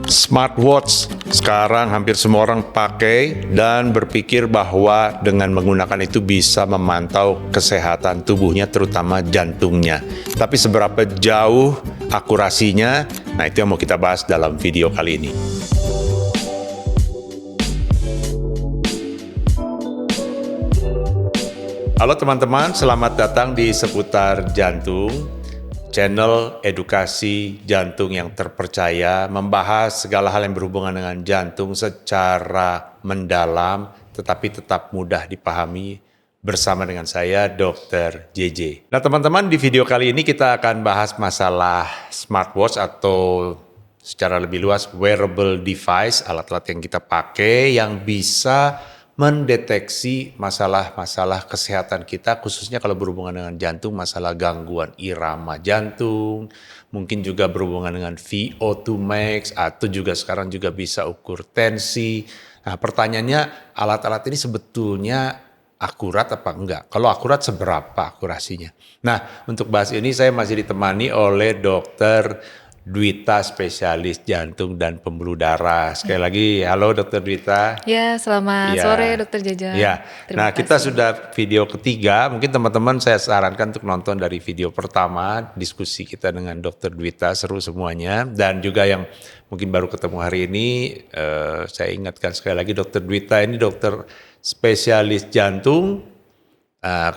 Smartwatch sekarang hampir semua orang pakai dan berpikir bahwa dengan menggunakan itu bisa memantau kesehatan tubuhnya, terutama jantungnya. Tapi seberapa jauh akurasinya? Nah, itu yang mau kita bahas dalam video kali ini. Halo teman-teman, selamat datang di Seputar Jantung, channel edukasi jantung yang terpercaya, membahas segala hal yang berhubungan dengan jantung secara mendalam, tetapi tetap mudah dipahami bersama dengan saya, Dr. JJ. Nah teman-teman, di video kali ini kita akan bahas masalah smartwatch atau secara lebih luas wearable device, alat-alat yang kita pakai yang bisa mendeteksi masalah-masalah kesehatan kita, khususnya kalau berhubungan dengan jantung, masalah gangguan irama jantung, mungkin juga berhubungan dengan VO2 max, atau juga sekarang juga bisa ukur tensi. Nah pertanyaannya, alat-alat ini sebetulnya akurat apa enggak? Kalau akurat, seberapa akurasinya? Nah untuk bahas ini saya masih ditemani oleh Dr. Dwita, spesialis jantung dan pembuluh darah. Sekali lagi, halo Dr. Dwita. Ya, selamat sore Dr. Jaja. Ya, nah kita sudah video ketiga. Mungkin teman-teman saya sarankan untuk nonton dari video pertama, diskusi kita dengan Dr. Dwita, seru semuanya. Dan juga yang mungkin baru ketemu hari ini, saya ingatkan sekali lagi Dr. Dwita ini dokter spesialis jantung,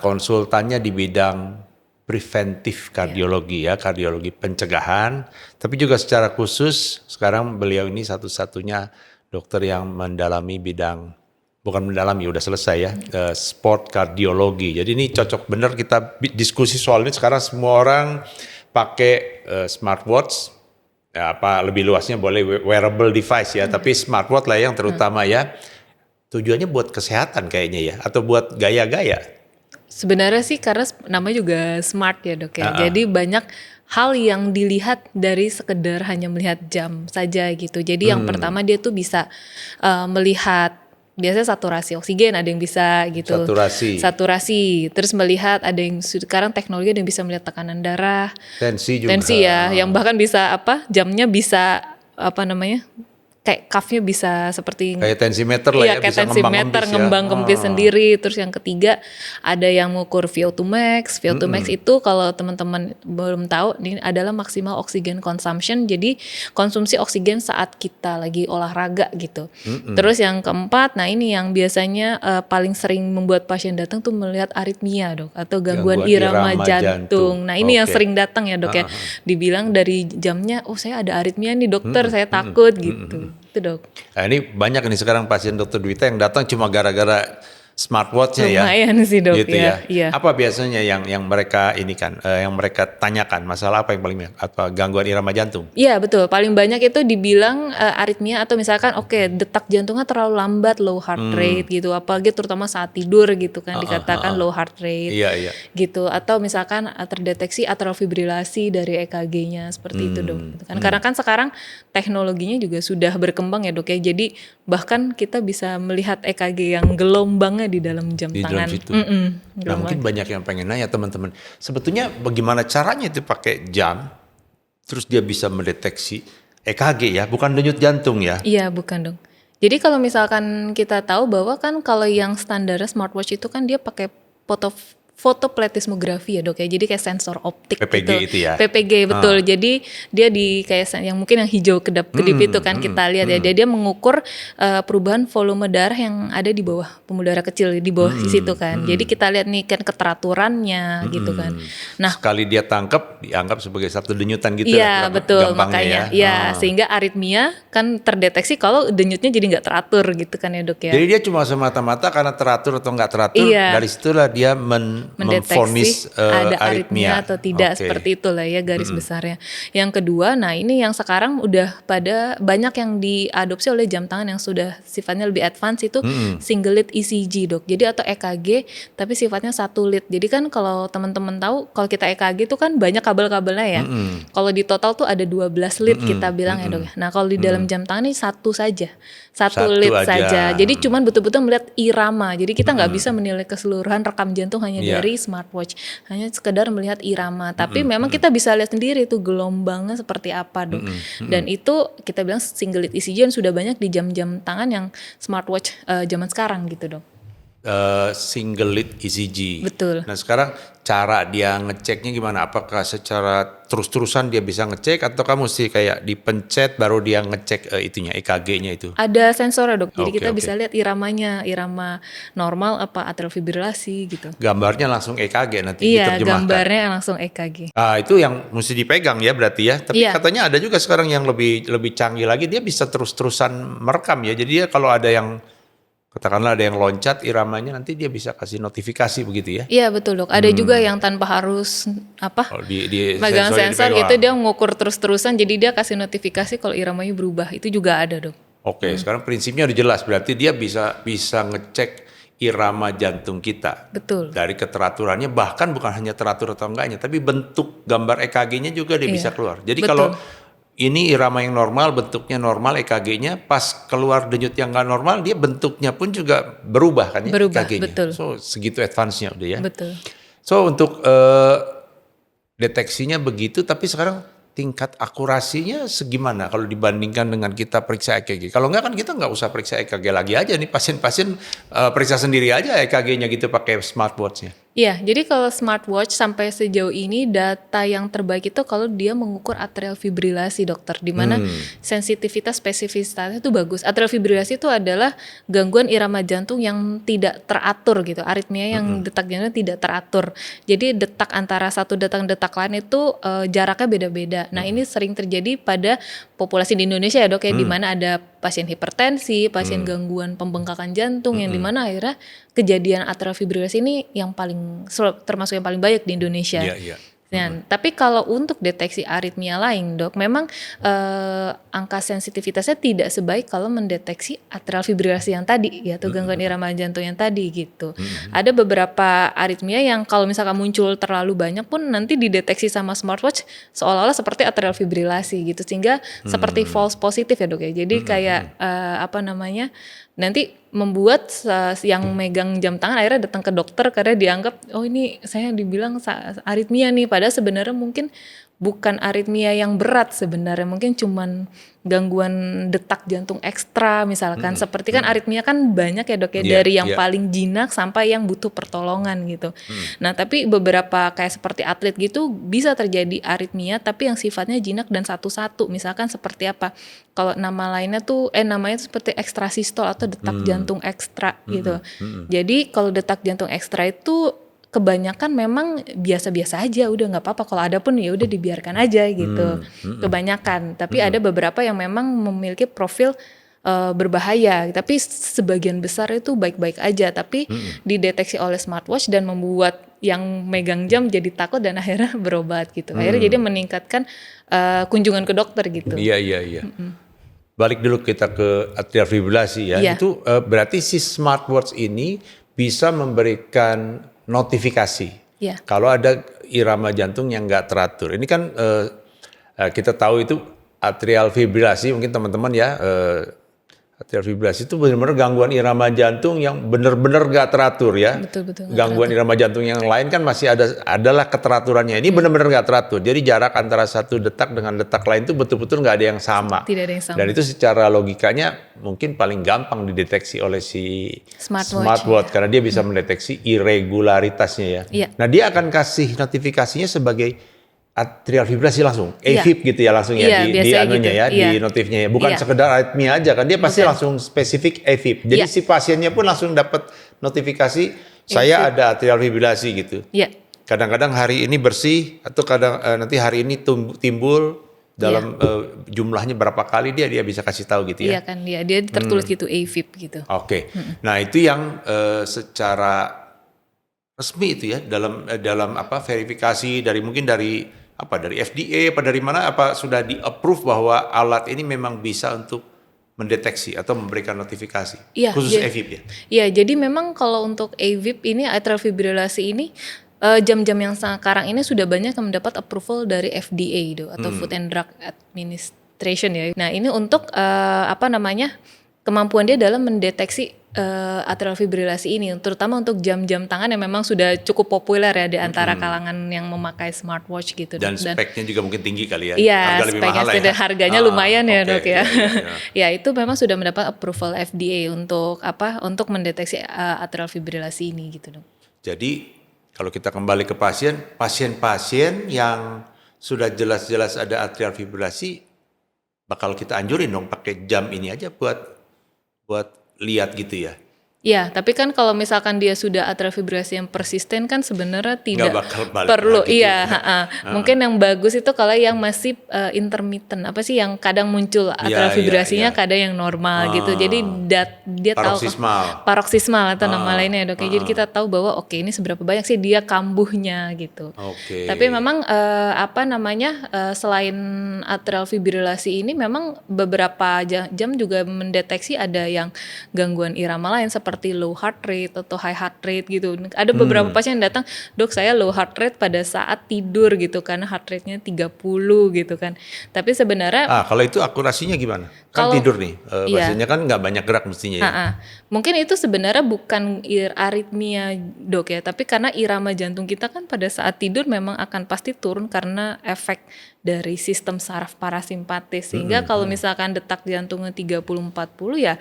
konsultannya di bidang preventif kardiologi ya, kardiologi pencegahan, tapi juga secara khusus sekarang beliau ini satu-satunya dokter yang mendalami bidang, bukan mendalami, udah selesai ya, sport kardiologi. Jadi ini cocok bener kita diskusi soal ini. Sekarang semua orang pakai smartwatch, ya, apa lebih luasnya boleh wearable device ya, tapi smartwatch lah yang terutama ya. Tujuannya buat kesehatan kayaknya ya, atau buat gaya-gaya. Sebenarnya sih karena namanya juga smart ya dok ya. Jadi banyak hal yang dilihat dari sekedar hanya melihat jam saja gitu. Jadi yang pertama dia tuh bisa melihat biasanya saturasi oksigen, ada yang bisa gitu. Saturasi. Terus melihat ada yang sekarang teknologi ada yang bisa melihat tekanan darah. Tensi juga. Tensi ya, yang bahkan bisa jamnya bisa kayak cuff-nya bisa seperti kayak tensimeter lah ya, kayak bisa ngembang kempis sendiri. Terus yang ketiga ada yang mengukur VO2 max. VO2 max itu kalau teman-teman belum tahu, ini adalah maksimal oxygen consumption. Jadi konsumsi oksigen saat kita lagi olahraga gitu. Terus yang keempat, nah ini yang biasanya paling sering membuat pasien datang tuh melihat aritmia dok, atau gangguan irama jantung. Nah ini yang sering datang ya dok ya. Dibilang dari jamnya, oh saya ada aritmia nih dokter, saya takut gitu. Itu dok. Nah, ini banyak nih sekarang pasien Dr. Dwita yang datang cuma gara-gara smartwatch-nya ya. Lumayan sih dok gitu ya. Iya. Apa biasanya yang mereka ini kan, yang mereka tanyakan, masalah apa yang paling banyak? Apa gangguan irama jantung? Iya betul, paling banyak itu dibilang aritmia, atau misalkan detak jantungnya terlalu lambat, low heart rate gitu. Apalagi terutama saat tidur gitu kan, dikatakan low heart rate. Iya. Gitu, atau misalkan terdeteksi atrial fibrilasi dari EKG-nya seperti itu dok. Gitu kan. Karena kan sekarang teknologinya juga sudah berkembang ya dok ya. Jadi bahkan kita bisa melihat EKG yang gelombangnya di dalam jam tangan. Dalam situ. Nah mungkin banyak yang pengen nanya teman-teman, sebetulnya bagaimana caranya itu pakai jam, terus dia bisa mendeteksi EKG ya, bukan denyut jantung ya? Iya bukan dong. Jadi kalau misalkan kita tahu bahwa kan kalau yang standar smartwatch itu kan dia pakai fotopletismografi ya dok ya, jadi kayak sensor optik PPG gitu. itu ya? PPG betul, jadi dia di kayak yang mungkin yang hijau kedap-kedip itu kan kita lihat ya, dia mengukur perubahan volume darah yang ada di bawah pembuluh darah kecil, di bawah situ kan. Jadi kita lihat nih kan keteraturannya gitu kan. Nah sekali dia tangkap, dianggap sebagai satu denyutan gitu. Iya betul, makanya ya sehingga aritmia kan terdeteksi kalau denyutnya jadi nggak teratur gitu kan ya dok ya. Jadi dia cuma semata-mata karena teratur atau nggak teratur, dari situlah dia mendeteksi ada aritmia atau tidak, seperti itulah ya garis besarnya. Yang kedua, nah ini yang sekarang udah pada banyak yang diadopsi oleh jam tangan yang sudah sifatnya lebih advance itu single lead ECG dok. Jadi atau EKG tapi sifatnya satu lead. Jadi kan kalau teman-teman tahu kalau kita EKG itu kan banyak kabel-kabelnya ya. Kalau di total tuh ada 12 lead kita bilang ya dok. Nah kalau di dalam jam tangan ini satu saja. Satu lead saja. Jadi cuman betul-betul melihat irama. Jadi kita nggak bisa menilai keseluruhan rekam jantung hanya dari dari smartwatch, hanya sekedar melihat irama. Tapi memang kita bisa lihat sendiri tuh gelombangnya seperti apa dok. Dan itu kita bilang single lead ECG yang sudah banyak di jam-jam tangan yang smartwatch zaman sekarang gitu dok. Single lead ECG. Betul. Nah sekarang cara dia ngeceknya gimana? Apakah secara terus-terusan dia bisa ngecek atau kamu mesti kayak dipencet baru dia ngecek itunya EKG-nya itu? Ada sensornya dok, jadi Oke, kita oke. bisa lihat iramanya, irama normal apa atrial fibrilasi gitu. Gambarnya langsung EKG nanti Iya, diterjemahkan. gambarnya langsung EKG. Itu yang mesti dipegang ya berarti ya. Tapi Iya. katanya ada juga sekarang yang lebih canggih lagi, dia bisa terus-terusan merekam ya. Jadi dia kalau ada yang katakanlah ada yang loncat iramanya, nanti dia bisa kasih notifikasi begitu ya. Iya betul dok. Ada juga yang tanpa harus Kalau di megang sensornya sensor dipegang. itu dia ngukur terus-terusan, jadi dia kasih notifikasi kalau iramanya berubah. Itu juga ada dok. Oke, sekarang prinsipnya udah jelas. Berarti dia bisa ngecek irama jantung kita. Betul. Dari keteraturannya, bahkan bukan hanya teratur atau enggaknya, tapi bentuk gambar EKG-nya juga dia Iya, bisa keluar. Jadi betul. kalau ini irama yang normal, bentuknya normal EKG-nya, pas keluar denyut yang nggak normal, dia bentuknya pun juga berubah kan ya Berubah, EKG-nya. betul. So segitu advance-nya udah ya. Betul. So untuk deteksinya begitu, tapi sekarang tingkat akurasinya segimana kalau dibandingkan dengan kita periksa EKG? Kalau enggak kan kita nggak usah periksa EKG lagi aja nih, pasien-pasien periksa sendiri aja EKG-nya gitu pakai smartwatch-nya. Iya, jadi kalau smartwatch sampai sejauh ini data yang terbaik itu kalau dia mengukur atrial fibrilasi dokter, di mana sensitivitas spesifitasnya itu bagus. Atrial fibrilasi itu adalah gangguan irama jantung yang tidak teratur gitu, aritmia yang detak jantungnya tidak teratur. Jadi detak antara satu detak lain itu jaraknya beda-beda. Nah ini sering terjadi pada populasi di Indonesia ya dok ya, di mana ada pasien hipertensi, pasien gangguan pembengkakan jantung yang dimana akhirnya kejadian atrial fibrilasi ini yang paling termasuk yang paling banyak di Indonesia. Iya, iya. Nah, tapi kalau untuk deteksi aritmia lain, dok, memang angka sensitivitasnya tidak sebaik kalau mendeteksi atrial fibrilasi yang tadi, yaitu gangguan irama jantung yang tadi gitu. Ada beberapa aritmia yang kalau misalkan muncul terlalu banyak pun nanti dideteksi sama smartwatch seolah-olah seperti atrial fibrilasi gitu, sehingga seperti false positif ya dok ya. Jadi kayak nanti membuat yang megang jam tangan akhirnya datang ke dokter karena dianggap oh ini saya dibilang aritmia nih, padahal sebenarnya mungkin bukan aritmia yang berat sebenarnya, mungkin cuman gangguan detak jantung ekstra misalkan. Seperti kan aritmia kan banyak ya dok ya, dari yang paling jinak sampai yang butuh pertolongan gitu. Nah tapi beberapa kayak seperti atlet gitu bisa terjadi aritmia tapi yang sifatnya jinak dan satu-satu, misalkan seperti apa, kalau namanya tuh seperti ekstrasistol atau detak jantung ekstra gitu. Jadi kalau detak jantung ekstra itu kebanyakan memang biasa-biasa aja, udah nggak apa-apa, kalau ada pun ya udah dibiarkan aja gitu. Kebanyakan, tapi ada beberapa yang memang memiliki profil berbahaya, tapi sebagian besar itu baik-baik aja, tapi dideteksi oleh smartwatch dan membuat yang megang jam jadi takut dan akhirnya berobat gitu. Akhirnya jadi meningkatkan kunjungan ke dokter gitu. Iya. Balik dulu kita ke atrial fibrilasi ya. Iya. Itu berarti si smartwatch ini bisa memberikan notifikasi Iya. kalau ada irama jantung yang nggak teratur. Ini kan kita tahu itu atrial fibrilasi, mungkin teman-teman ya, atrial fibrilasi itu benar-benar gangguan irama jantung yang benar-benar nggak teratur ya. Betul, Gangguan irama jantung yang lain kan masih adalah keteraturannya. Ini benar-benar nggak teratur. Jadi jarak antara satu detak dengan detak lain itu betul-betul nggak ada yang sama. Tidak ada yang sama. Dan itu secara logikanya mungkin paling gampang dideteksi oleh si Smartwatch, karena dia bisa mendeteksi irregularitasnya ya. Iya. Nah dia akan kasih notifikasinya sebagai atrial fibrilasi langsung, Iya. AFib gitu ya langsung ya, Iya, di biasanya anunya gitu. ya, Iya. di notifnya ya, bukan Iya. sekedar aritmia aja kan, dia pasti Bukan. langsung spesifik AFib. Jadi Iya. si pasiennya pun langsung dapat notifikasi saya ada atrial fibrilasi gitu. Iya. Kadang-kadang hari ini bersih atau kadang nanti hari ini timbul dalam jumlahnya berapa kali dia bisa kasih tahu gitu ya. Iya kan, dia tertulis gitu AFib gitu. Oke. Nah, itu yang secara resmi itu ya dalam verifikasi dari mungkin dari FDA apa dari mana, apa sudah di-approve bahwa alat ini memang bisa untuk mendeteksi atau memberikan notifikasi. Iya, Khusus iya. AFib ya. Iya, jadi memang kalau untuk AFib ini, atrial fibrilasi ini, jam-jam yang sekarang ini sudah banyak yang mendapat approval dari FDA itu atau Food and Drug Administration ya. Nah ini untuk kemampuan dia dalam mendeteksi atrial fibrilasi ini, terutama untuk jam-jam tangan yang memang sudah cukup populer ya di antara kalangan yang memakai smartwatch gitu. Dan speknya juga mungkin tinggi kali ya. Iya, Harga lebih speknya mahal lah sudah ya. harganya lumayan ya oke, dok ya. iya, iya. Ya itu memang sudah mendapat approval FDA untuk apa? Untuk mendeteksi atrial fibrilasi ini gitu dok. Jadi kalau kita kembali ke pasien-pasien yang sudah jelas-jelas ada atrial fibrilasi, bakal kita anjurin dong pakai jam ini aja buat lihat gitu ya. Ya, tapi kan kalau misalkan dia sudah atrial fibrilasi yang persisten kan sebenarnya tidak bakal balik perlu. lagi Iya, mungkin yang bagus itu kalau yang masih intermittent, apa sih yang kadang muncul atrial Iya, fibrillasinya, iya. kadang yang normal gitu. Jadi dia tahu paroksismal atau nama lainnya ya dok. Jadi kita tahu bahwa oke ini seberapa banyak sih dia kambuhnya gitu. Oke. Tapi memang selain atrial fibrilasi ini memang beberapa jam juga mendeteksi ada yang gangguan irama lain seperti low heart rate atau high heart rate gitu. Ada beberapa pasien yang datang, dok saya low heart rate pada saat tidur gitu karena heart rate-nya 30 gitu kan. Tapi sebenarnya kalau itu akurasinya gimana? Kan tidur nih, pasiennya kan nggak banyak gerak mestinya ya. Mungkin itu sebenarnya bukan aritmia dok ya, tapi karena irama jantung kita kan pada saat tidur memang akan pasti turun karena efek dari sistem saraf parasimpatis. Sehingga kalau misalkan detak jantungnya 30-40 ya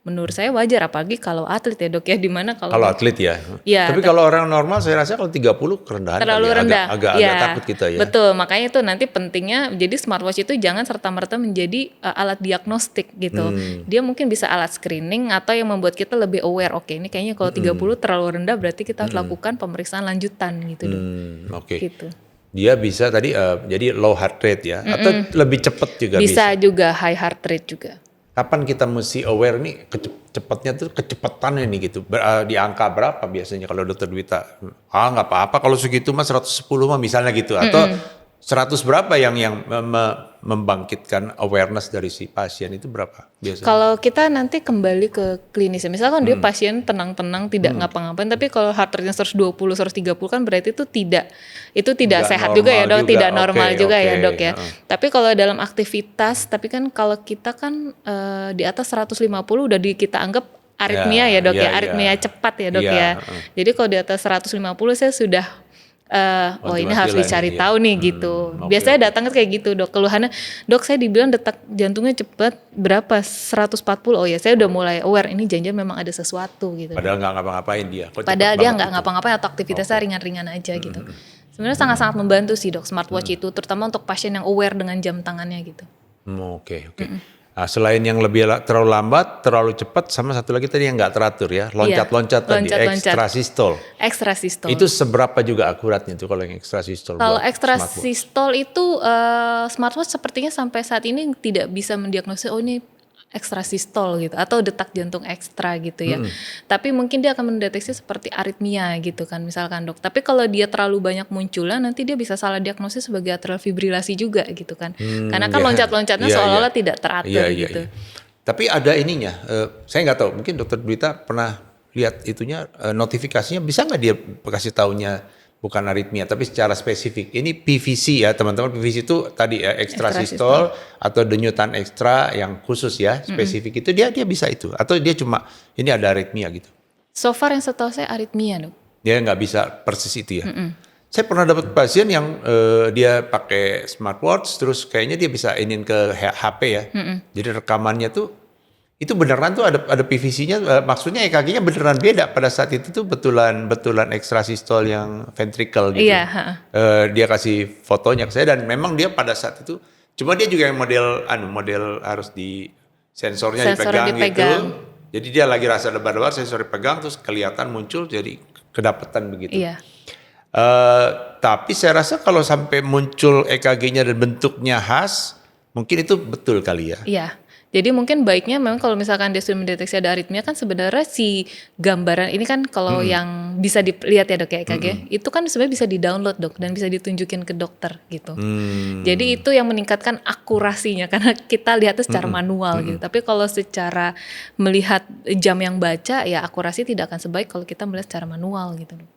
menurut saya wajar, apalagi kalau atlet ya dok ya, dimana kalau atlet ya. Tapi kalau orang normal saya rasa kalau 30 kerendahan terlalu rendah. Agak takut kita ya. Betul, makanya itu nanti pentingnya jadi smartwatch itu jangan serta-merta menjadi alat diagnostik gitu. Dia mungkin bisa alat screening atau yang membuat kita lebih aware, oke ini kayaknya kalau 30 terlalu rendah berarti kita harus lakukan pemeriksaan lanjutan gitu dok. Oke. Gitu. Dia bisa tadi jadi low heart rate ya, atau lebih cepat juga bisa juga high heart rate juga. Kapan kita mesti aware nih cepatnya tuh kecepatan ini gitu, di angka berapa biasanya kalau dokter Dwita? Nggak apa-apa kalau segitu mah 110 mah misalnya gitu, atau 100 berapa yang membangkitkan awareness dari si pasien itu berapa biasanya? Kalau kita nanti kembali ke klinisnya, misalkan dia pasien tenang-tenang tidak ngapa-ngapain, tapi kalau heart rate-nya 120, 130 kan berarti itu tidak sehat juga ya dok, tidak normal juga ya dok ya. Tapi kalau dalam aktivitas, tapi kan kalau kita kan di atas 150 udah kita anggap aritmia ya dok ya, aritmia cepat ya dok ya. Jadi kalau di atas 150 saya sudah ini harus dicari tahu nih gitu. Biasanya datang kayak gitu dok, keluhannya dok saya dibilang detak jantungnya cepat berapa 140, oh ya saya udah mulai aware ini jangan memang ada sesuatu gitu. Padahal nggak ngapa-ngapain dia. Padahal dia nggak ngapa-ngapain atau aktivitasnya ringan-ringan aja gitu. Sebenarnya sangat-sangat membantu sih dok smartwatch itu, terutama untuk pasien yang aware dengan jam tangannya gitu. Oke. Nah, selain yang terlalu lambat, terlalu cepat, sama satu lagi tadi yang nggak teratur ya, loncat-loncat tadi, ekstrasistol. Ekstrasistol. Itu seberapa juga akuratnya tuh kalau yang ekstrasistol? Kalau ekstrasistol itu smartwatch sepertinya sampai saat ini tidak bisa mendiagnosis ini ekstrasistol gitu atau detak jantung ekstra gitu ya. Tapi mungkin dia akan mendeteksi seperti aritmia gitu kan misalkan dok. Tapi kalau dia terlalu banyak munculnya nanti dia bisa salah diagnosis sebagai atrial fibrilasi juga gitu kan. Karena kan loncat-loncatnya seolah-olah tidak teratur gitu. Tapi ada ininya, saya nggak tahu, mungkin dokter Dwita pernah lihat itunya, notifikasinya bisa nggak dia kasih taunya bukan aritmia tapi secara spesifik. Ini PVC ya teman-teman, PVC itu tadi ya ekstrasistol atau denyutan ekstra yang khusus ya, spesifik itu dia bisa itu, atau dia cuma ini ada aritmia gitu. So far yang setahu saya aritmia dok. Dia nggak bisa persis itu ya. Saya pernah dapat pasien yang dia pakai smartwatch terus kayaknya dia bisa inin ke HP ya. Jadi rekamannya tuh itu beneran tuh ada PVC-nya, maksudnya EKG-nya beneran beda pada saat itu tuh betulan ekstrasistol yang ventricle gitu. Iya. Dia kasih fotonya ke saya dan memang dia pada saat itu, cuma dia juga yang model harus di sensornya dipegang gitu. Jadi dia lagi rasa lebar-lebar, sensor dipegang terus kelihatan muncul jadi kedapatan begitu. Iya. Tapi saya rasa kalau sampai muncul EKG-nya dan bentuknya khas, mungkin itu betul kali ya. Iya. Jadi mungkin baiknya memang kalau misalkan dia sudah mendeteksi ada aritmia kan sebenarnya si gambaran ini kan kalau yang bisa dilihat ya dok ya EKG itu kan sebenarnya bisa di-download dok dan bisa ditunjukin ke dokter gitu. Jadi itu yang meningkatkan akurasinya karena kita lihatnya secara manual gitu. Tapi kalau secara melihat jam yang baca ya akurasi tidak akan sebaik kalau kita melihat secara manual gitu dok.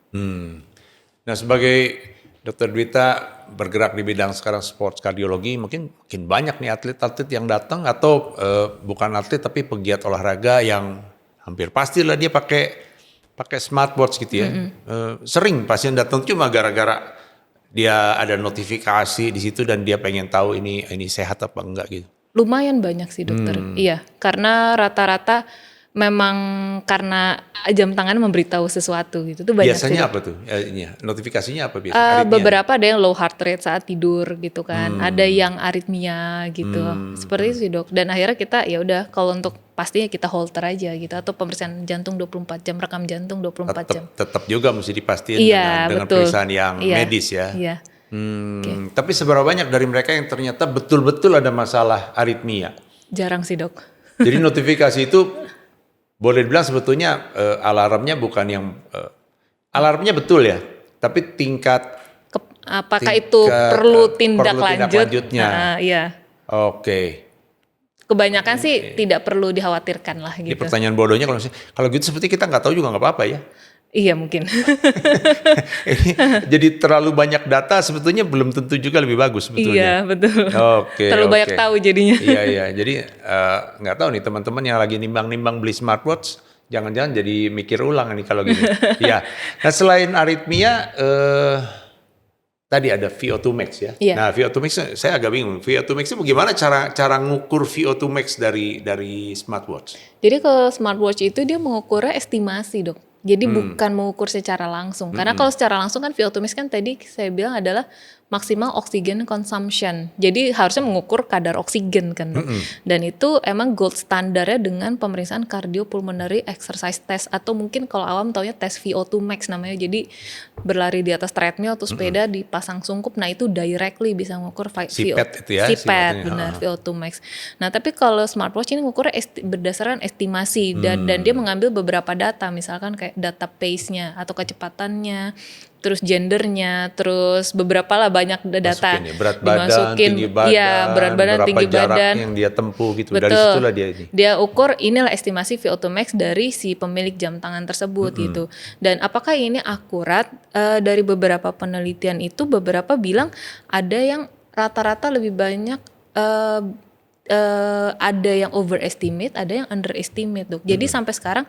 Nah sebagai Dokter Dwita bergerak di bidang sekarang sports kardiologi, mungkin banyak nih atlet-atlet yang datang atau bukan atlet tapi pegiat olahraga yang hampir pastilah dia pakai smartwatch gitu ya. Sering pasien datang cuma gara-gara dia ada notifikasi di situ dan dia pengen tahu ini sehat apa enggak gitu. Lumayan banyak sih dokter. Iya, karena rata-rata memang karena jam tangan memberitahu sesuatu gitu. Itu banyak sih. Biasanya apa tuh? Notifikasinya apa biasanya? Aritmia? Beberapa ada yang low heart rate saat tidur gitu kan. Ada yang aritmia gitu. Seperti itu sih dok. Dan akhirnya kita ya udah kalau untuk pastinya kita holter aja gitu atau pemeriksaan jantung 24 jam, rekam jantung 24 jam. Tetap juga mesti dipastikan dengan betul. pemeriksaan yang medis ya. Iya. Tapi seberapa banyak dari mereka yang ternyata betul-betul ada masalah aritmia? Jarang sih dok. Jadi notifikasi itu boleh dibilang sebetulnya alarmnya bukan yang alarmnya betul ya, tapi tingkat Apakah itu perlu tindak lanjut? lanjutnya. Iya. Oke. Kebanyakan sih tidak perlu dikhawatirkan lah Ini gitu. pertanyaan bodohnya kalau gitu seperti kita nggak tahu juga nggak apa-apa ya. Iya mungkin. Jadi terlalu banyak data sebetulnya belum tentu juga lebih bagus sebetulnya. Iya betul. Terlalu banyak tahu jadinya. Iya. Jadi nggak tahu nih teman-teman yang lagi nimbang-nimbang beli smartwatch, jangan-jangan jadi mikir ulang nih kalau gitu. Iya. Nah selain aritmia, tadi ada VO2 max ya. Iya. Nah VO2 max saya agak bingung. VO2 max itu bagaimana cara ngukur VO2 max dari smartwatch? Jadi kalau smartwatch itu dia mengukurnya estimasi dok. Jadi bukan mengukur secara langsung. Karena kalau secara langsung kan VO2 max kan tadi saya bilang adalah maksimal oxygen consumption. Jadi harusnya mengukur kadar oksigen kan dok. Dan itu emang gold standarnya dengan pemeriksaan cardiopulmonary exercise test atau mungkin kalau awam taunya tes VO2 max namanya. Jadi berlari di atas treadmill atau sepeda dipasang sungkup. Nah itu directly bisa mengukur CPAT itu ya. CPAT benar VO2 max. Nah tapi kalau smartwatch ini mengukur berdasarkan estimasi dan dia mengambil beberapa data misalkan kayak data pace-nya atau kecepatannya, terus gendernya, terus beberapa lah banyak data ya, berat badan, tinggi badan, iya berat badan, tinggi jarak badan yang dia tempuh gitu. Betul. Dari situlah dia ini. Dia ukur inilah estimasi VO2 max dari si pemilik jam tangan tersebut gitu. Dan apakah ini akurat? Dari beberapa penelitian itu beberapa bilang ada yang rata-rata lebih banyak ada yang overestimate, ada yang underestimate dok. Jadi sampai sekarang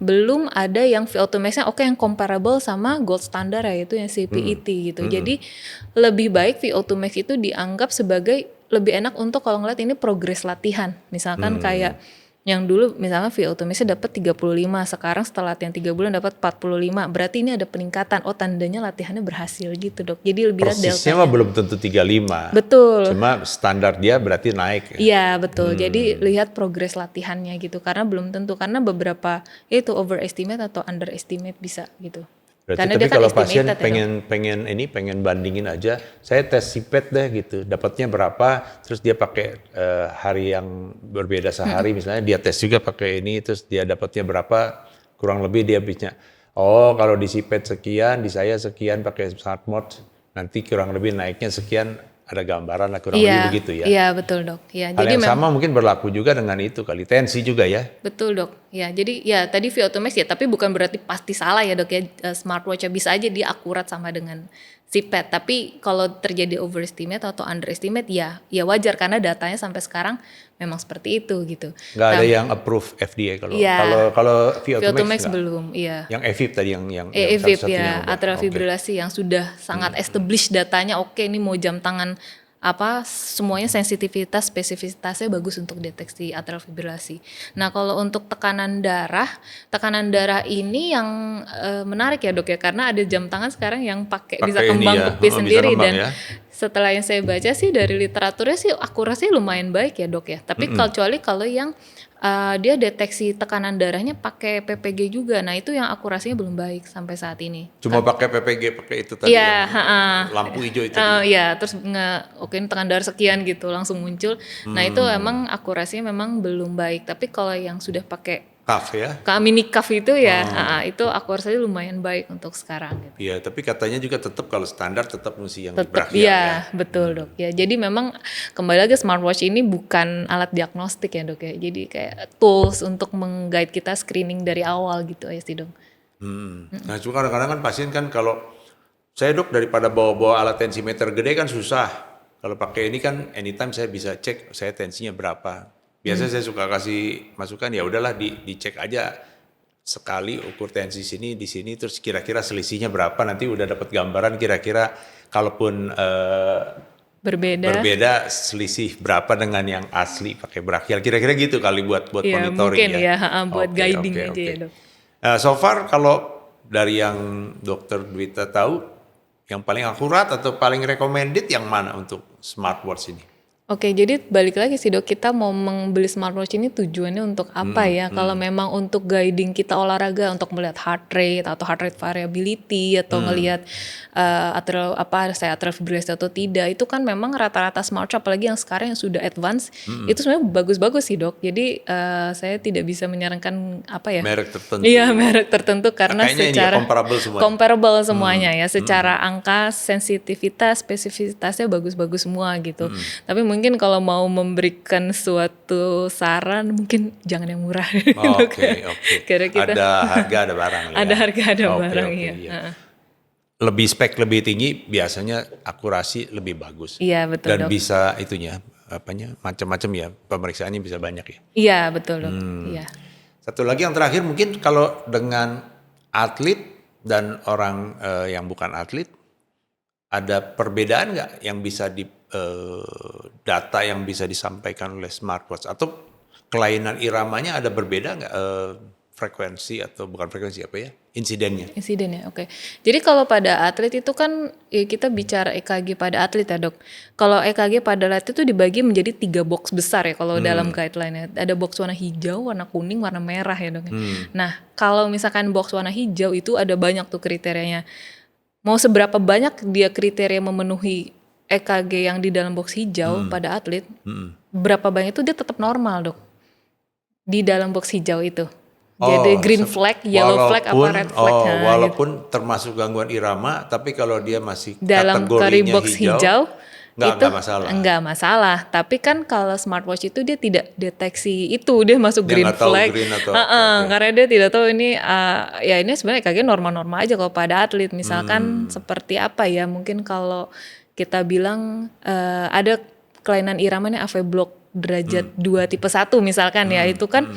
belum ada yang VO2 max-nya yang comparable sama gold standard yaitu yang CPET gitu. Jadi lebih baik VO2 max itu dianggap sebagai lebih enak untuk kalau ngeliat ini progres latihan. Misalkan kayak yang dulu misalnya VO2 max-nya dapat 35, sekarang setelah latihan 3 bulan dapat 45. Berarti ini ada peningkatan. Oh, tandanya latihannya berhasil gitu, dok. Jadi lebih lihat deltanya. Persisnya mah belum tentu 35. Betul. Cuma standar dia berarti naik. Iya, betul. Jadi lihat progres latihannya gitu. Karena belum tentu, karena beberapa itu overestimate atau underestimate bisa gitu. Berarti Karena tapi dia kan kalau pasien estimated, pengen bandingin aja, saya tes CPAT deh gitu, dapatnya berapa, terus dia pakai hari yang berbeda sehari, misalnya dia tes juga pakai ini, terus dia dapatnya berapa, kurang lebih dia bisa, oh kalau di CPAT sekian, di saya sekian pakai smartwatch, nanti kurang lebih naiknya sekian, ada gambaran lah kurang lebih begitu ya. Iya betul dok. Ya, Hal yang sama mungkin berlaku juga dengan itu kali, tensi juga ya. Betul dok. Ya jadi ya tadi VO2 max ya, tapi bukan berarti pasti salah ya dok ya. Smartwatch bisa aja dia akurat sama dengan CPAT. Tapi kalau terjadi overestimate atau underestimate ya wajar karena datanya sampai sekarang memang seperti itu gitu. Nggak ada yang approve FDA kalau VO2 max belum. Iya. Yang AFib tadi yang AFib ya, atrial fibrilasi yang sudah sangat established datanya. Oke, ini mau jam tangan semuanya sensitivitas spesifisitasnya bagus untuk deteksi atrial fibrilasi. Nah kalau untuk tekanan darah ini yang menarik ya dok ya, karena ada jam tangan sekarang yang bisa kembang kepis sendiri dan setelah yang saya baca sih dari literaturnya sih akurasi lumayan baik ya dok ya. Tapi kecuali kalau yang dia deteksi tekanan darahnya pakai PPG juga. Nah itu yang akurasinya belum baik sampai saat ini. Cuma pakai PPG, pakai itu tadi lampu hijau itu. Iya, terus ini tekanan darah sekian gitu langsung muncul. Nah itu emang akurasinya memang belum baik. Tapi kalau yang sudah pakai cuff ya? Mini cuff itu ya, itu akurasinya lumayan baik untuk sekarang. Gitu. Iya, tapi katanya juga tetap kalau standar tetap mesti yang brachial. Iya, betul dok. Ya, jadi memang kembali lagi smartwatch ini bukan alat diagnostik ya dok ya. Jadi kayak tools untuk meng-guide kita screening dari awal gitu ya sih dok. Nah cuma kadang-kadang kan pasien kan kalau saya dok daripada bawa-bawa alat tensimeter gede kan susah. Kalau pakai ini kan anytime saya bisa cek saya tensinya berapa. Biasanya saya suka kasih masukan ya udahlah dicek aja sekali ukur tensi sini di sini, terus kira-kira selisihnya berapa, nanti udah dapat gambaran kira-kira kalaupun berbeda selisih berapa dengan yang asli pakai brachial, kira-kira gitu kali buat Iya, monitoring mungkin ya. ya, buat Oke, guiding oke, aja oke. ya dok. So far kalau dari yang Dokter Dwita tahu, yang paling akurat atau paling recommended yang mana untuk smartwatch ini? Oke, jadi balik lagi sih dok, kita mau membeli smartwatch ini tujuannya untuk apa ya? Kalau memang untuk guiding kita olahraga, untuk melihat heart rate atau heart rate variability atau ngelihat atrial fibrillasi atau tidak, itu kan memang rata-rata smartwatch, apalagi yang sekarang yang sudah advance, itu sebenarnya bagus-bagus sih dok. Jadi saya tidak bisa menyarankan apa ya? Merek tertentu. Iya, merek tertentu karena Kayaknya ini ya, secara comparable semuanya. semuanya ya, secara angka, sensitivitas, spesifitasnya bagus-bagus semua gitu. Tapi mungkin kalau mau memberikan suatu saran, mungkin jangan yang murah. Oke. Karena kita Ada harga, ada barang. Ya? ada harga, ada Oke, barang oke, ya. iya. Lebih spek lebih tinggi, biasanya akurasi lebih bagus. Iya betul Dan dok. bisa itunya, macam-macam ya, pemeriksaannya bisa banyak ya. Iya betul dok. Iya. Satu lagi yang terakhir mungkin kalau dengan atlet dan orang yang bukan atlet, ada perbedaan nggak yang bisa data yang bisa disampaikan oleh smartwatch, atau kelainan iramanya ada berbeda nggak, frekuensi atau bukan frekuensi apa ya, insidennya? Insiden ya, oke. Jadi kalau pada atlet itu kan ya kita bicara EKG pada atlet ya dok. Kalau EKG pada atlet itu dibagi menjadi 3 box besar ya kalau dalam guideline-nya. Ada box warna hijau, warna kuning, warna merah ya dok. Nah kalau misalkan box warna hijau itu ada banyak tuh kriterianya. Mau seberapa banyak dia kriteria memenuhi EKG yang di dalam box hijau pada atlet, berapa banyak itu dia tetap normal dok. Di dalam box hijau itu. Jadi green flag, yellow flag, apa red flag. Walaupun termasuk gangguan irama, tapi kalau dia masih dalam kategorinya box hijau itu nggak masalah. Enggak masalah. Tapi kan kalau smartwatch itu dia tidak deteksi itu, dia masuk Dia green nggak tahu flag. green atau Karena dia tidak tahu ini ya ini sebenarnya EKG normal-normal aja kalau pada atlet. Misalkan seperti apa ya? Mungkin kalau kita bilang ada kelainan irama nih AV block derajat 2 tipe 1 misalkan ya, itu kan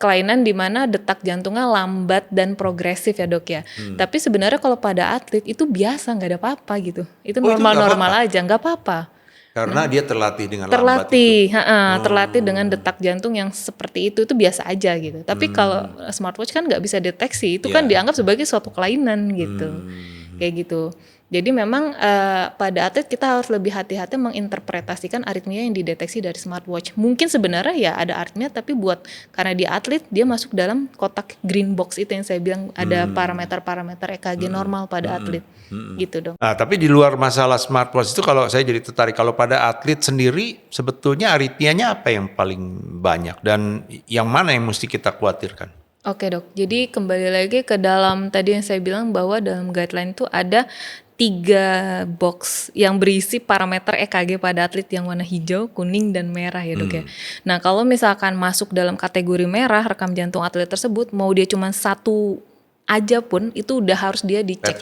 kelainan di mana detak jantungnya lambat dan progresif ya dok ya. Tapi sebenarnya kalau pada atlet itu biasa, nggak ada apa-apa gitu. Itu normal-normal aja, nggak apa-apa. Karena dia terlatih dengan lambat Terlatih, itu. terlatih dengan detak jantung yang seperti itu biasa aja gitu. Tapi kalau smartwatch kan nggak bisa deteksi, itu kan dianggap sebagai suatu kelainan gitu, kayak gitu. Jadi memang pada atlet kita harus lebih hati-hati menginterpretasikan aritmia yang dideteksi dari smartwatch. Mungkin sebenarnya ya ada aritmia, tapi karena dia atlet dia masuk dalam kotak green box itu yang saya bilang ada parameter-parameter EKG normal pada atlet, gitu dong. Nah, tapi di luar masalah smartwatch itu, kalau saya jadi tertarik, kalau pada atlet sendiri sebetulnya aritmianya apa yang paling banyak dan yang mana yang mesti kita khawatirkan? Oke dok, jadi kembali lagi ke dalam tadi yang saya bilang bahwa dalam guideline itu ada 3 box yang berisi parameter EKG pada atlet yang warna hijau, kuning, dan merah ya dok ya. Nah kalau misalkan masuk dalam kategori merah rekam jantung atlet tersebut, mau dia cuma 1 aja pun itu udah harus dia dicek.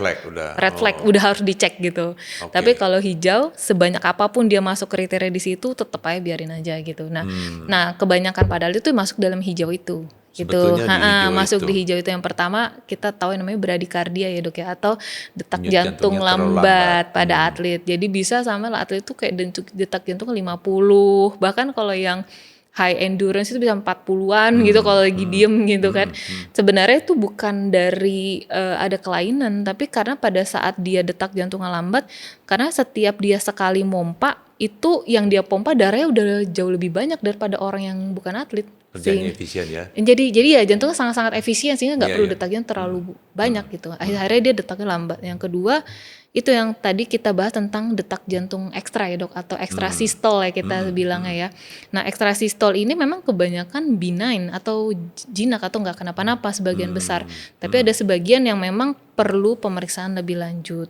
Red flag udah harus dicek gitu. Tapi kalau hijau sebanyak apapun dia masuk kriteria di situ tetap aja biarin aja gitu. Nah kebanyakan pada atlet itu masuk dalam hijau itu. Gitu. Masuk di hijau itu yang pertama kita tahu yang namanya bradikardia ya dok ya, atau detak jantung lambat pada atlet. Jadi bisa sampai atlet itu kayak detak jantung 50, bahkan kalau yang high endurance itu bisa 40-an gitu kalau lagi diem gitu kan. Sebenarnya itu bukan dari ada kelainan, tapi karena pada saat dia detak jantungnya lambat, karena setiap dia sekali mompa itu yang dia pompa darahnya udah jauh lebih banyak daripada orang yang bukan atlet. Kerjanya efisien ya. Jadi ya jantungnya sangat-sangat efisien sehingga nggak perlu detaknya terlalu banyak gitu. Akhirnya dia detaknya lambat. Yang kedua itu yang tadi kita bahas tentang detak jantung ekstra ya dok, atau ekstra sistol ya kita bilangnya ya. Nah ekstra sistol ini memang kebanyakan benign atau jinak atau nggak kenapa-napa sebagian besar. Tapi ada sebagian yang memang perlu pemeriksaan lebih lanjut.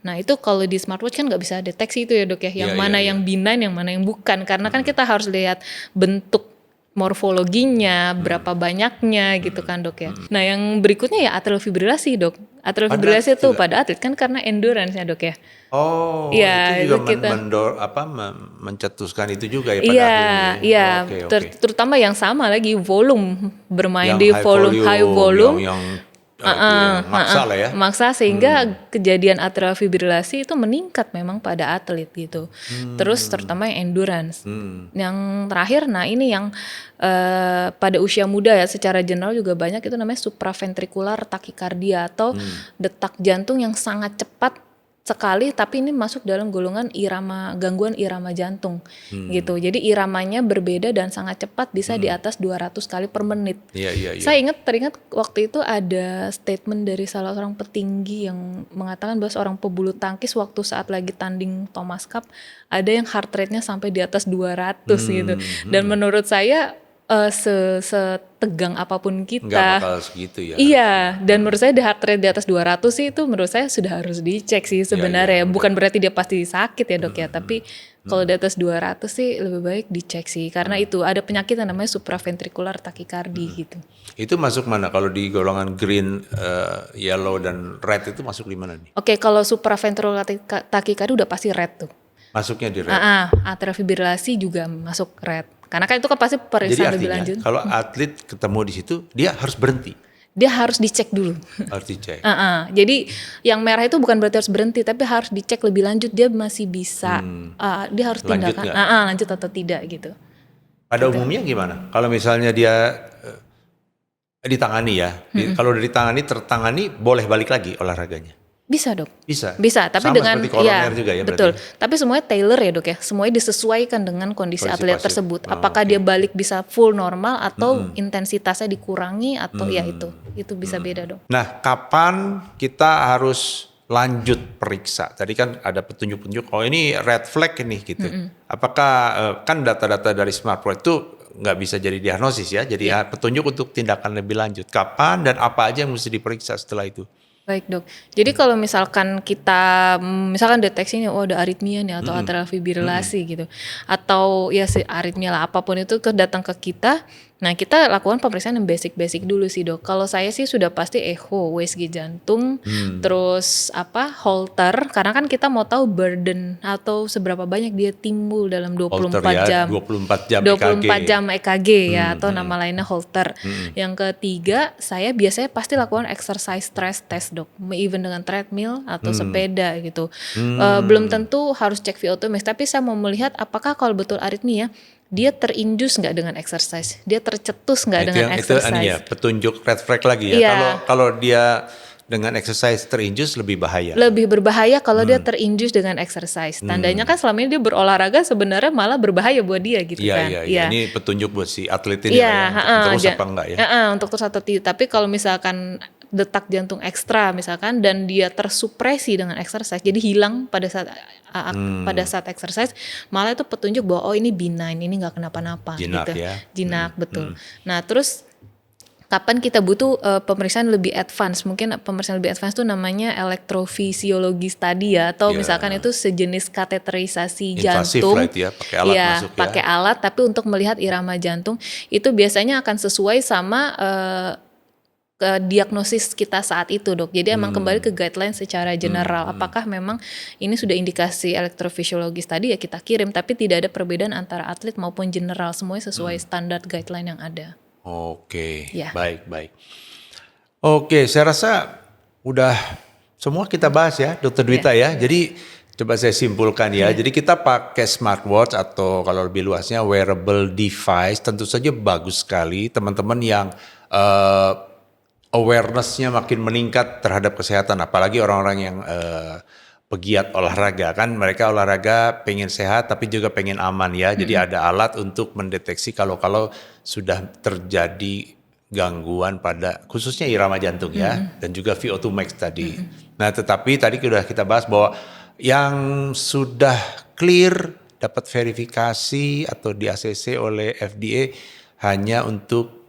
Nah itu kalau di smartwatch kan nggak bisa deteksi itu ya dok ya. Yang mana yang benign, yang mana yang bukan. Karena kan kita harus lihat bentuk morfologinya, berapa banyaknya gitu kan dok ya. Nah yang berikutnya ya atrial fibrilasi dok. Atrial fibrilasi itu pada atlet kan karena endurance ya dok ya. Oh, Iya, itu juga itu kita. mencetuskan itu juga ya pada Iya, akhirnya. iya, Oke, oke. terutama yang sama lagi volume, bermain Yang di volume high volume, yang itu yang maksa lah ya. maksa sehingga kejadian atrial fibrilasi itu meningkat memang pada atlet gitu. Terus terutama yang endurance. Yang terakhir, nah ini yang pada usia muda ya secara general juga banyak itu namanya supraventricular tachycardia atau detak jantung yang sangat cepat sekali, tapi ini masuk dalam golongan gangguan irama jantung gitu. Jadi iramanya berbeda dan sangat cepat, bisa di atas 200 kali per menit. Iya, iya, iya. Saya teringat waktu itu ada statement dari salah seorang petinggi yang mengatakan bahwa seorang pebulu tangkis waktu saat lagi tanding Thomas Cup ada yang heart rate-nya sampai di atas 200 gitu. Dan menurut saya setegang apapun Nggak kita. bakal segitu ya. Iya, dan menurut saya di heart rate di atas 200 sih itu menurut saya sudah harus dicek sih sebenarnya. Bukan berarti dia pasti sakit ya dok ya, tapi kalau di atas 200 sih lebih baik dicek sih. Karena itu ada penyakit yang namanya supraventricular tachycardia gitu. Itu masuk mana? Kalau di golongan green, yellow, dan red itu masuk di mana nih? Oke, kalau supraventricular tachycardia udah pasti red tuh. Masuknya di red. Atrial fibrilasi juga masuk red. Karena kan itu kan pasti Jadi pemeriksaan lebih artinya lanjut. kalau atlet ketemu di situ, dia harus berhenti. Dia harus dicek dulu. Harus dicek. Jadi yang merah itu bukan berarti harus berhenti, tapi harus dicek lebih lanjut. Dia masih bisa, dia harus Lanjut tindakan, nggak? lanjut atau tidak gitu. Pada umumnya gimana? Kalau misalnya dia ditangani ya, kalau udah tertangani boleh balik lagi olahraganya? Bisa dok. Bisa. Bisa, tapi Sama dengan seperti koroner juga ya betul. berarti? Tapi semuanya tailor ya dok ya. Semuanya disesuaikan dengan kondisi atlet pasif. tersebut. Apakah dia balik bisa full normal atau intensitasnya dikurangi atau ya itu bisa beda dok. Nah, kapan kita harus lanjut periksa? Tadi kan ada petunjuk-petunjuk, oh ini red flag ini gitu. Apakah kan data-data dari smartwatch itu nggak bisa jadi diagnosis ya, jadi petunjuk untuk tindakan lebih lanjut. Kapan dan apa aja yang mesti diperiksa setelah itu? Baik dok, jadi kalau misalkan kita deteksinya ada aritmia nih atau atrial fibrilasi gitu, atau ya si aritmia lah apapun itu datang ke kita, nah kita lakukan pemeriksaan yang basic dulu sih dok. Kalau saya sih sudah pasti echo, USG jantung, terus Holter, karena kan kita mau tahu burden atau seberapa banyak dia timbul dalam 24 jam. 24 jam EKG ya, atau nama lainnya Holter. Yang ketiga, saya biasanya pasti lakukan exercise stress test dok, even dengan treadmill atau sepeda gitu. Belum tentu harus cek VO2 max, tapi saya mau melihat apakah kalau betul aritmia dia terinduce nggak dengan exercise, dia tercetus nggak dengan exercise. Itu ya, petunjuk red flag lagi ya. Iya. Kalau dia dengan exercise terinduce lebih bahaya. Lebih berbahaya kalau dia terinduce dengan exercise. Tandanya kan selama ini dia berolahraga sebenarnya malah berbahaya buat dia gitu kan. Iya. Ini petunjuk buat si atlet ini terus apa enggak ya? Untuk terus atau tidak. Tapi kalau misalkan detak jantung ekstra misalkan dan dia tersupresi dengan exercise, jadi hilang pada saat exercise, malah itu petunjuk bahwa ini benign, ini nggak kenapa-napa Jinak gitu. Ya. Jinak betul. Nah terus kapan kita butuh pemeriksaan lebih advance? Mungkin pemeriksaan lebih advance itu namanya elektrofisiologi study ya, atau misalkan itu sejenis kateterisasi invasif jantung. Lah itu ya, pakai alat masuk ya. Pakai alat tapi untuk melihat irama jantung itu biasanya akan sesuai sama ke diagnosis kita saat itu dok. Jadi emang kembali ke guideline secara general. Apakah memang ini sudah indikasi elektrofisiologi tadi ya kita kirim, tapi tidak ada perbedaan antara atlet maupun general, semuanya sesuai standar guideline yang ada. Oke, Ya. baik. Oke, saya rasa udah semua kita bahas ya, Dokter Dwita ya. Jadi coba saya simpulkan ya. Jadi kita pakai smartwatch atau kalau lebih luasnya wearable device, tentu saja bagus sekali teman-teman yang awareness-nya makin meningkat terhadap kesehatan, apalagi orang-orang yang pegiat olahraga kan, mereka olahraga pengen sehat tapi juga pengen aman ya. Jadi ada alat untuk mendeteksi kalau sudah terjadi gangguan pada khususnya irama jantung ya, dan juga VO2 max tadi. Nah, tetapi tadi sudah kita bahas bahwa yang sudah clear dapat verifikasi atau di ACC oleh FDA hanya untuk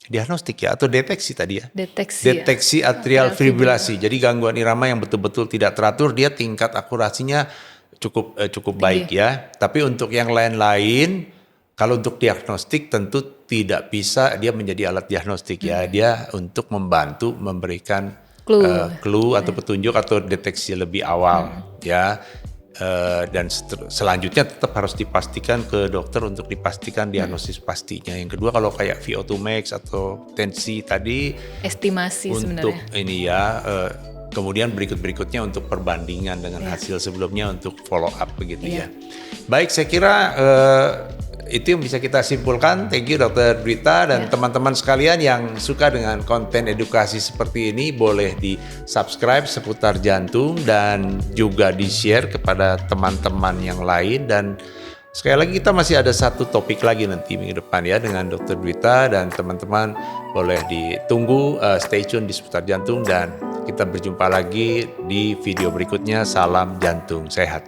diagnostik ya atau deteksi tadi ya. Deteksi atrial fibrilasi. Jadi gangguan irama yang betul-betul tidak teratur, dia tingkat akurasinya cukup baik ya. Tapi untuk yang lain-lain Kalau untuk diagnostik tentu tidak bisa dia menjadi alat diagnostik ya, dia untuk membantu memberikan clue atau petunjuk atau deteksi lebih awal ya. Dan selanjutnya tetap harus dipastikan ke dokter untuk dipastikan diagnosis pastinya. Yang kedua kalau kayak VO2 max atau tensi tadi Estimasi untuk sebenarnya. ini ya, kemudian berikutnya untuk perbandingan dengan hasil sebelumnya untuk follow up begitu ya. Baik, saya kira itu yang bisa kita simpulkan. Thank you Dr. Dwita dan teman-teman sekalian yang suka dengan konten edukasi seperti ini boleh di subscribe seputar jantung dan juga di share kepada teman-teman yang lain. Dan sekali lagi kita masih ada satu topik lagi nanti minggu depan ya dengan Dr. Dwita, dan teman-teman boleh ditunggu, stay tune di seputar jantung, dan kita berjumpa lagi di video berikutnya. Salam jantung sehat.